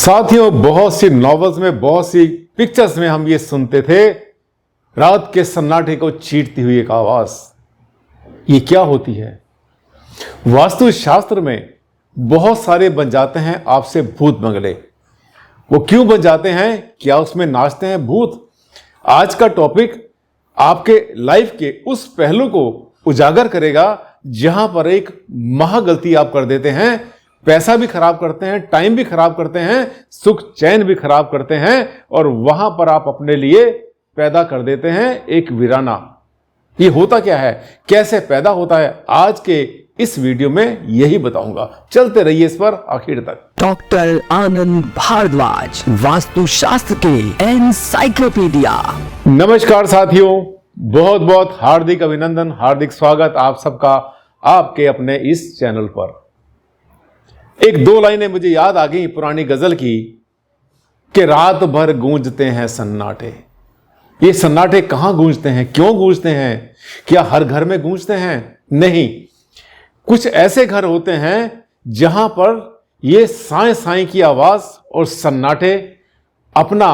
साथियों, बहुत सी नॉवेल्स में, बहुत सी पिक्चर्स में हम ये सुनते थे, रात के सन्नाटे को चीरती हुई एक आवाज। ये क्या होती है? वास्तुशास्त्र में बहुत सारे बन जाते हैं आपसे भूत बंगले। वो क्यों बन जाते हैं? क्या उसमें नाचते हैं भूत? आज का टॉपिक आपके लाइफ के उस पहलू को उजागर करेगा जहां पर एक महागलती आप कर देते हैं, पैसा भी खराब करते हैं, टाइम भी खराब करते हैं, सुख चैन भी खराब करते हैं, और वहां पर आप अपने लिए पैदा कर देते हैं एक वीराना। ये होता क्या है, कैसे पैदा होता है, आज के इस वीडियो में यही बताऊंगा। चलते रहिए इस पर आखिर तक। डॉक्टर आनंद भारद्वाज, वास्तुशास्त्र के एनसाइक्लोपीडिया। नमस्कार साथियों, बहुत बहुत हार्दिक अभिनंदन, हार्दिक स्वागत आप सबका आपके अपने इस चैनल पर। एक दो लाइनें मुझे याद आ गई पुरानी गजल की कि रात भर गूंजते हैं सन्नाटे। ये सन्नाटे कहां गूंजते हैं, क्यों गूंजते हैं? क्या हर घर में गूंजते हैं? नहीं, कुछ ऐसे घर होते हैं जहां पर ये साए साए की आवाज और सन्नाटे अपना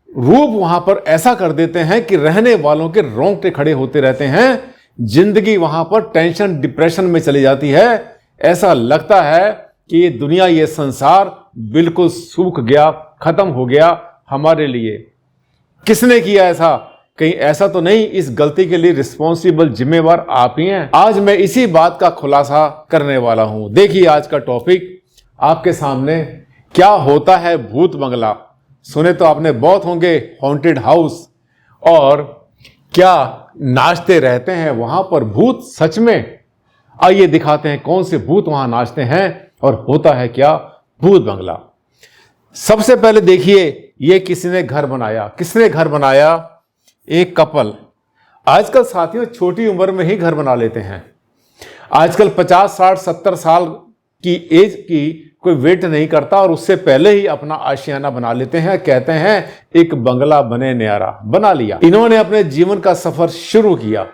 रूप वहां पर ऐसा कर देते हैं कि रहने वालों के रोंगटे खड़े होते रहते हैं। जिंदगी वहां पर टेंशन, डिप्रेशन में चली जाती है। ऐसा लगता है कि ये दुनिया, ये संसार बिल्कुल सूख गया, खत्म हो गया हमारे लिए। किसने किया ऐसा? कहीं ऐसा तो नहीं इस गलती के लिए रिस्पॉन्सिबल, जिम्मेवार आप ही हैं? आज मैं इसी बात का खुलासा करने वाला हूं। देखिए आज का टॉपिक आपके सामने, क्या होता है भूत बंगला। सुने तो आपने बहुत होंगे, हॉन्टेड हाउस, और क्या नाचते रहते हैं वहां पर भूत सच में? आइए दिखाते हैं कौन से भूत वहां नाचते हैं और होता है क्या भूत बंगला। सबसे पहले देखिए, ये किसी ने घर बनाया। किसने घर बनाया? एक कपल। आजकल साथियों छोटी उम्र में ही घर बना लेते हैं। आजकल 50, 60, 70 साल की एज की कोई वेट नहीं करता और उससे पहले ही अपना आशियाना बना लेते हैं। कहते हैं एक बंगला बने न्यारा, बना लिया। इन्होंने अपने जीवन का सफर शुरू किया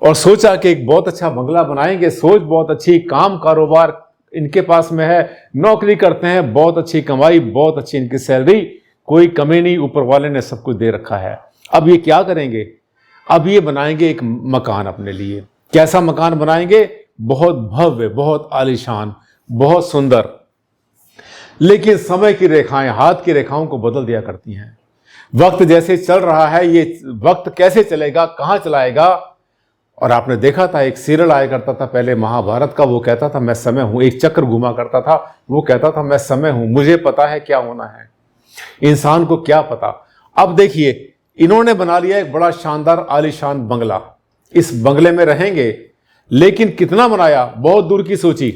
और सोचा कि एक बहुत अच्छा बंगला बनाएंगे। सोच बहुत अच्छी, काम कारोबार इनके पास में है, नौकरी करते हैं, बहुत अच्छी कमाई, बहुत अच्छी इनकी सैलरी, कोई कमी नहीं, ऊपर वाले ने सब कुछ दे रखा है। अब ये क्या करेंगे? अब ये बनाएंगे एक मकान अपने लिए। कैसा मकान बनाएंगे? बहुत भव्य, बहुत आलीशान, बहुत सुंदर। लेकिन समय की रेखाएं हाथ की रेखाओं को बदल दिया करती हैं। वक्त जैसे चल रहा है, ये वक्त कैसे चलेगा, कहां चलाएगा? और आपने देखा था एक सीरियल आया करता था पहले महाभारत का, वो कहता था मैं समय हूं। एक चक्र घुमा करता था, वो कहता था मैं समय हूं, मुझे पता है क्या होना है। इंसान को क्या पता। अब देखिए इन्होंने बना लिया एक बड़ा शानदार आलीशान बंगला। इस बंगले में रहेंगे, लेकिन कितना बनाया, बहुत दूर की सोची।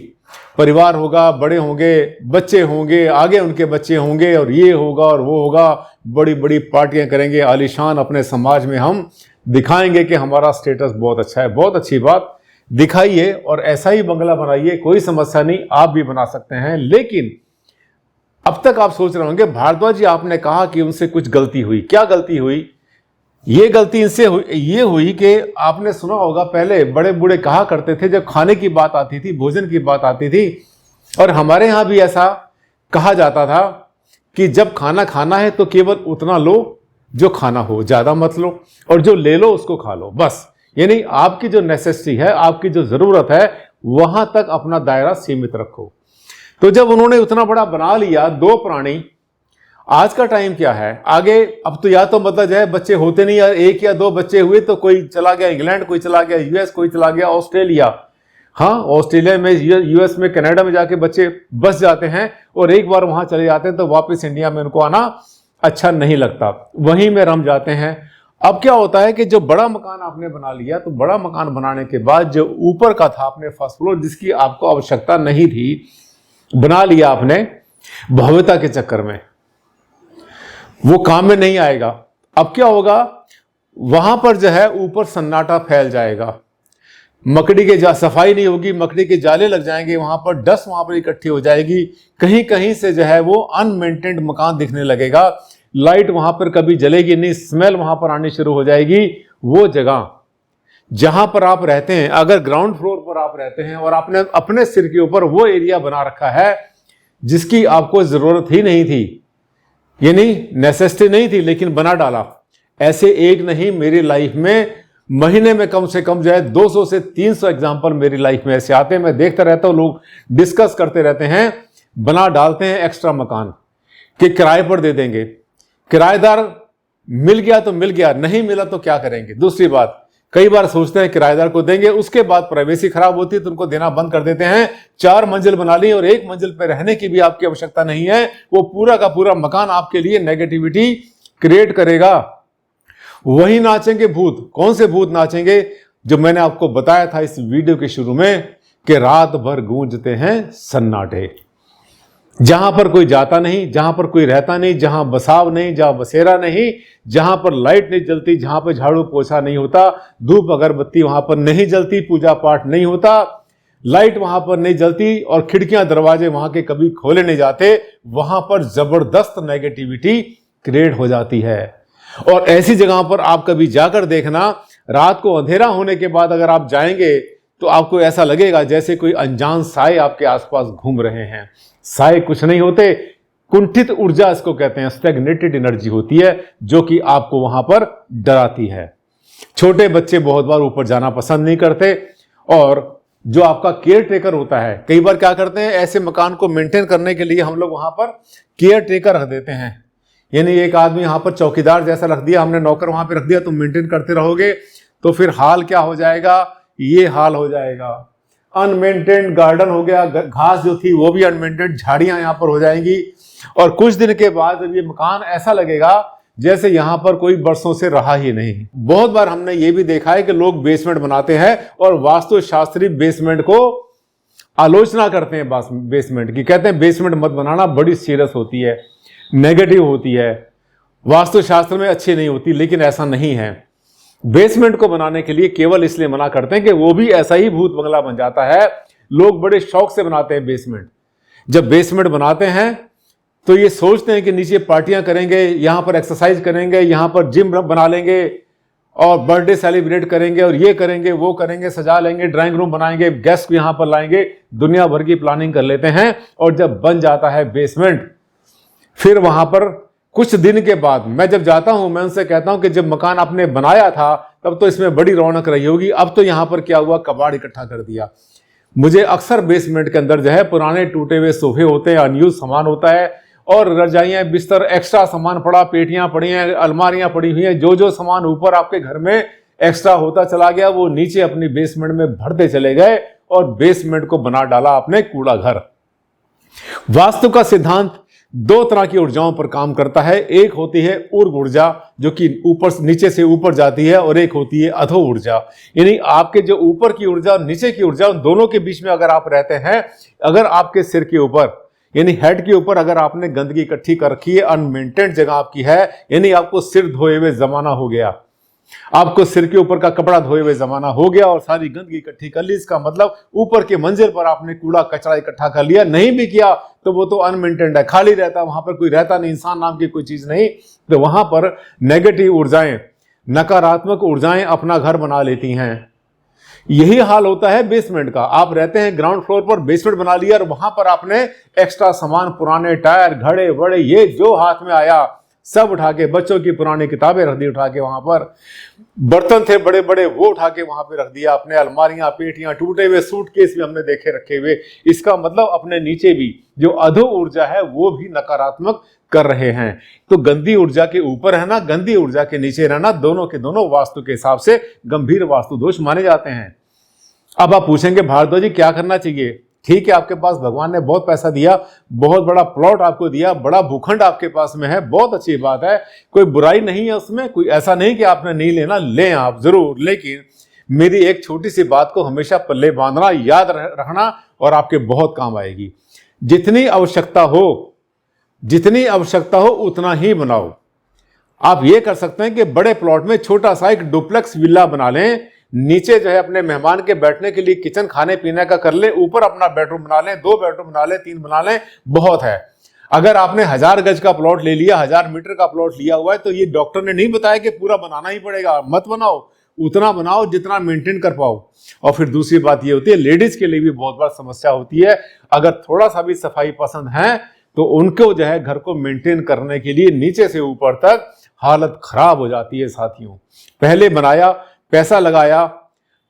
परिवार होगा, बड़े होंगे, बच्चे होंगे, आगे उनके बच्चे होंगे, और ये होगा और वो होगा, बड़ी बड़ी पार्टियां करेंगे आलीशान। अपने समाज में हम दिखाएंगे कि हमारा स्टेटस बहुत अच्छा है। बहुत अच्छी बात, दिखाइए और ऐसा ही बंगला बनाइए, कोई समस्या नहीं, आप भी बना सकते हैं। लेकिन अब तक आप सोच रहे होंगे भारद्वाज जी आपने कहा कि उनसे कुछ गलती हुई। क्या गलती हुई? ये गलती इनसे ये हुई कि आपने सुना होगा पहले बड़े बूढ़े कहा करते थे, जब खाने की बात आती थी, भोजन की बात आती थी, और हमारे यहां भी ऐसा कहा जाता था कि जब खाना खाना है तो केवल उतना लो जो खाना हो, ज्यादा मत लो, और जो ले लो उसको खा लो बस। यानी आपकी जो नेसेसिटी है, आपकी जो जरूरत है, वहां तक अपना दायरा सीमित रखो। तो जब उन्होंने उतना बड़ा बना लिया, दो प्राणी। आज का टाइम क्या है आगे, अब तो या तो मतलब जो है बच्चे होते नहीं, या एक या दो बच्चे हुए तो कोई चला गया इंग्लैंड, कोई चला गया यूएस, कोई चला गया ऑस्ट्रेलिया। हाँ, ऑस्ट्रेलिया में, यूएस में, कनाडा में जाके बच्चे बस जाते हैं, और एक बार वहां चले जाते हैं तो वापस इंडिया में उनको आना अच्छा नहीं लगता, वहीं में रम जाते हैं। अब क्या होता है कि जो बड़ा मकान आपने बना लिया, तो बड़ा मकान बनाने के बाद जो ऊपर का था आपने फर्स्ट फ्लोर, जिसकी आपको आवश्यकता नहीं थी, बना लिया आपने भव्यता के चक्कर में, वो काम में नहीं आएगा। अब क्या होगा, वहां पर जो है ऊपर सन्नाटा फैल जाएगा, मकड़ी के सफाई नहीं होगी, मकड़ी के जाले लग जाएंगे, वहां पर डस्ट वहां पर इकट्ठी हो जाएगी, कहीं कहीं से जो है वो अनमेंटेन्ड मकान दिखने लगेगा, लाइट वहां पर कभी जलेगी नहीं, स्मेल वहां पर आनी शुरू हो जाएगी। वो जगह जहां पर आप रहते हैं, अगर ग्राउंड फ्लोर पर आप रहते हैं और आपने अपने सिर के ऊपर वो एरिया बना रखा है जिसकी आपको जरूरत ही नहीं थी, यानी नेसेसिटी नहीं थी, लेकिन बना डाला। ऐसे एक नहीं, मेरी लाइफ में महीने में कम से कम जो है 200 से 300 एग्जाम्पल मेरी लाइफ में ऐसे आते हैं। मैं देखता रहता हूं, लोग डिस्कस करते रहते हैं, बना डालते हैं एक्स्ट्रा मकान कि किराए पर दे देंगे। किराएदार मिल गया तो मिल गया, नहीं मिला तो क्या करेंगे। दूसरी बात, कई बार सोचते हैं किराएदार को देंगे, उसके बाद प्राइवेसी खराब होती है तो उनको देना बंद कर देते हैं। 4 मंजिल बना ली और 1 मंजिल पर रहने की भी आपकी आवश्यकता नहीं है, वो पूरा का पूरा मकान आपके लिए नेगेटिविटी क्रिएट करेगा। वही नाचेंगे भूत। कौन से भूत नाचेंगे? जो मैंने आपको बताया था इस वीडियो के शुरू में कि रात भर गूंजते हैं सन्नाटे। जहां पर कोई जाता नहीं, जहां पर कोई रहता नहीं, जहां बसाव नहीं, जहां बसेरा नहीं, जहां पर लाइट नहीं जलती, जहां पर झाड़ू पोछा नहीं होता, धूप अगरबत्ती वहां पर नहीं जलती, पूजा पाठ नहीं होता, लाइट वहां पर नहीं जलती और खिड़कियां दरवाजे वहां के कभी खोले नहीं जाते, वहां पर जबरदस्त नेगेटिविटी क्रिएट हो जाती है। और ऐसी जगह पर आप कभी जाकर देखना, रात को अंधेरा होने के बाद अगर आप जाएंगे तो आपको ऐसा लगेगा जैसे कोई अनजान साए आपके आसपास घूम रहे हैं। साए कुछ नहीं होते, कुंठित ऊर्जा इसको कहते हैं, स्टैग्नेटेड एनर्जी होती है जो कि आपको वहां पर डराती है। छोटे बच्चे बहुत बार ऊपर जाना पसंद नहीं करते, और जो आपका केयर टेकर होता है, कई बार क्या करते हैं, ऐसे मकान को मेंटेन करने के लिए हम लोग वहां पर केयर टेकर रख देते हैं। यानी एक आदमी यहां पर चौकीदार जैसा रख दिया, हमने नौकर वहां पे रख दिया, तुम मेंटेन करते रहोगे, तो फिर हाल क्या हो जाएगा? ये हाल हो जाएगा। अनमेंटेन्ड गार्डन हो गया, घास जो थी वो भी अनमेंटेन्ड, झाड़ियां यहां पर हो जाएंगी, और कुछ दिन के बाद ये मकान ऐसा लगेगा जैसे यहां पर कोई बरसों से रहा ही नहीं। बहुत बार हमने ये भी देखा है कि लोग बेसमेंट बनाते हैं और वास्तुशास्त्री बेसमेंट को आलोचना करते हैं बेसमेंट की, कहते हैं बेसमेंट मत बनाना, बड़ी सीरियस होती है, नेगेटिव होती है, वास्तुशास्त्र में अच्छी नहीं होती। लेकिन ऐसा नहीं है। बेसमेंट को बनाने के लिए केवल इसलिए मना करते हैं कि वो भी ऐसा ही भूत बंगला बन जाता है। लोग बड़े शौक से बनाते हैं बेसमेंट। जब बेसमेंट बनाते हैं तो ये सोचते हैं कि नीचे पार्टियां करेंगे, यहां पर एक्सरसाइज करेंगे, यहां पर जिम बना लेंगे और बर्थडे सेलिब्रेट करेंगे और ये करेंगे वो करेंगे, सजा लेंगे, ड्राइंग रूम बनाएंगे, गेस्ट को यहां पर लाएंगे, दुनिया भर की प्लानिंग कर लेते हैं। और जब बन जाता है बेसमेंट, फिर वहां पर कुछ दिन के बाद मैं जब जाता हूं, मैं उनसे कहता हूं कि जब मकान आपने बनाया था तब तो इसमें बड़ी रौनक रही होगी, अब तो यहां पर क्या हुआ, कबाड़ इकट्ठा कर दिया। मुझे अक्सर बेसमेंट के अंदर जो है पुराने टूटे हुए सोफे होते हैं, अनयूज सामान होता है, और रजाइयां, बिस्तर, एक्स्ट्रा सामान पड़ा, पेटियां पड़ी हैं, अलमारियां पड़ी हुई हैं, जो जो सामान ऊपर आपके घर में एक्स्ट्रा होता चला गया वो नीचे अपनी बेसमेंट में भरते चले गए और बेसमेंट को बना डाला आपने कूड़ा घर। वास्तु का सिद्धांत 2 तरह की ऊर्जाओं पर काम करता है। एक होती है ऊर्ध्व ऊर्जा जो कि ऊपर नीचे से ऊपर जाती है, और एक होती है अधो ऊर्जा, यानी आपके जो ऊपर की ऊर्जा और नीचे की ऊर्जा, उन दोनों के बीच में अगर आप रहते हैं, अगर आपके सिर के ऊपर यानी हेड के ऊपर अगर आपने गंदगी इकट्ठी कर रखी है, अनमेंटेन्ड जगह आपकी है, यानी आपको सिर धोए हुए जमाना हो गया, आपको सिर के ऊपर का कपड़ा धोए हुए जमाना हो गया और सारी गंदगी इकट्ठी कर ली, इसका मतलब ऊपर के मंजिल पर आपने कूड़ा कचरा इकट्ठा कर लिया। नहीं भी किया तो वो तो अनमेंटेन्ड है, खाली रहता, वहां पर कोई रहता नहीं, इंसान नाम की कोई चीज नहीं, तो वहां पर नेगेटिव ऊर्जाएं, नकारात्मक ऊर्जाएं अपना घर बना लेती हैं। यही हाल होता है बेसमेंट का। आप रहते हैं ग्राउंड फ्लोर पर, बेसमेंट बना लिया और वहां पर आपने एक्स्ट्रा सामान, पुराने टायर, घड़े वड़े, ये जो हाथ में आया सब उठा के, बच्चों की पुरानी किताबें रख दी उठा के, वहां पर बर्तन थे बड़े बड़े वो उठा के वहां पे रख दिया, अपने अलमारियां, पेटियां, टूटे हुए सूटकेस भी हमने देखे रखे हुए। इसका मतलब अपने नीचे भी जो अधो ऊर्जा है वो भी नकारात्मक कर रहे हैं। तो गंदी ऊर्जा के ऊपर रहना, गंदी ऊर्जा के नीचे रहना, दोनों के दोनों वास्तु के हिसाब से गंभीर वास्तु दोष माने जाते हैं। अब आप पूछेंगे भारद्वाज जी क्या करना चाहिए? ठीक है, आपके पास भगवान ने बहुत पैसा दिया, बहुत बड़ा प्लॉट आपको दिया, बड़ा भूखंड आपके पास में है, बहुत अच्छी बात है, कोई बुराई नहीं है उसमें, कोई ऐसा नहीं कि आपने नहीं लेना, लें आप जरूर। लेकिन मेरी एक छोटी सी बात को हमेशा पल्ले बांधना, याद रखना, और आपके बहुत काम आएगी। जितनी आवश्यकता हो उतना ही बनाओ। आप ये कर सकते हैं कि बड़े प्लॉट में छोटा सा एक डुप्लेक्स विला बना लें, नीचे जो है अपने मेहमान के बैठने के लिए किचन, खाने पीने का कर ले, ऊपर अपना बेडरूम बना लें, 2 बेडरूम बना लें, 3 बना लें, बहुत है। अगर आपने 1000 गज का प्लॉट ले लिया, 1000 मीटर का प्लॉट लिया हुआ है, तो ये डॉक्टर ने नहीं बताया कि पूरा बनाना ही पड़ेगा, मत बनाओ। उतना बनाओ जितना मेंटेन कर पाओ। और फिर दूसरी बात ये होती है, लेडीज के लिए भी बहुत बड़ा समस्या होती है, अगर थोड़ा सा भी सफाई पसंद है तो उनको जो है घर को मेंटेन करने के लिए नीचे से ऊपर तक हालत खराब हो जाती है साथियों। पहले बनाया, पैसा लगाया,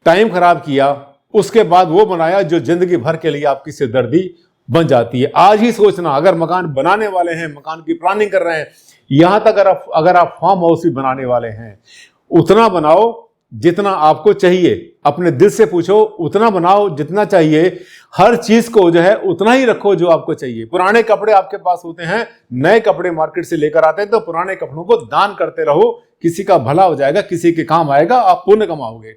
टाइम खराब किया, उसके बाद वो बनाया जो जिंदगी भर के लिए आपकी सिरदर्दी बन जाती है। आज ही सोचना, अगर मकान बनाने वाले हैं, मकान की प्लानिंग कर रहे हैं, यहां तक अगर आप फार्म हाउस भी बनाने वाले हैं, उतना बनाओ जितना आपको चाहिए। अपने दिल से पूछो, उतना बनाओ जितना चाहिए। हर चीज को जो है उतना ही रखो जो आपको चाहिए। पुराने कपड़े आपके पास होते हैं, नए कपड़े मार्केट से लेकर आते हैं, तो पुराने कपड़ों को दान करते रहो, किसी का भला हो जाएगा, किसी के काम आएगा, आप पुण्य कमाओगे।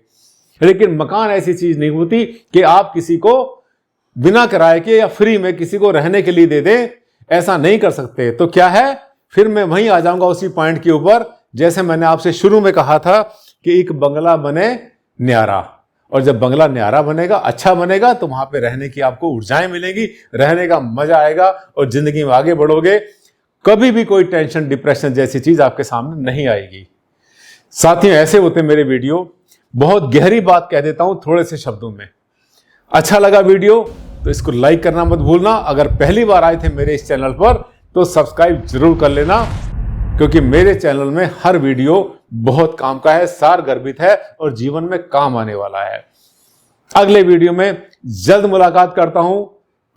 लेकिन मकान ऐसी चीज नहीं होती कि आप किसी को बिना किराए के या फ्री में किसी को रहने के लिए दे दें, ऐसा नहीं कर सकते। तो क्या है, फिर मैं वहीं आ जाऊंगा उसी पॉइंट के ऊपर, जैसे मैंने आपसे शुरू में कहा था कि एक बंगला बने न्यारा, और जब बंगला न्यारा बनेगा, अच्छा बनेगा, तो वहां पे रहने की आपको ऊर्जाएं मिलेंगी, रहने का मजा आएगा और जिंदगी में आगे बढ़ोगे। कभी भी कोई टेंशन, डिप्रेशन जैसी चीज आपके सामने नहीं आएगी। साथियों, ऐसे होते मेरे वीडियो, बहुत गहरी बात कह देता हूं थोड़े से शब्दों में। अच्छा लगा वीडियो तो इसको लाइक करना मत भूलना। अगर पहली बार आए थे मेरे इस चैनल पर तो सब्सक्राइब जरूर कर लेना, क्योंकि मेरे चैनल में हर वीडियो बहुत काम का है, सार गर्भित है और जीवन में काम आने वाला है। अगले वीडियो में जल्द मुलाकात करता हूं,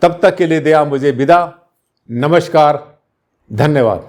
तब तक के लिए दिया मुझे विदा। नमस्कार, धन्यवाद।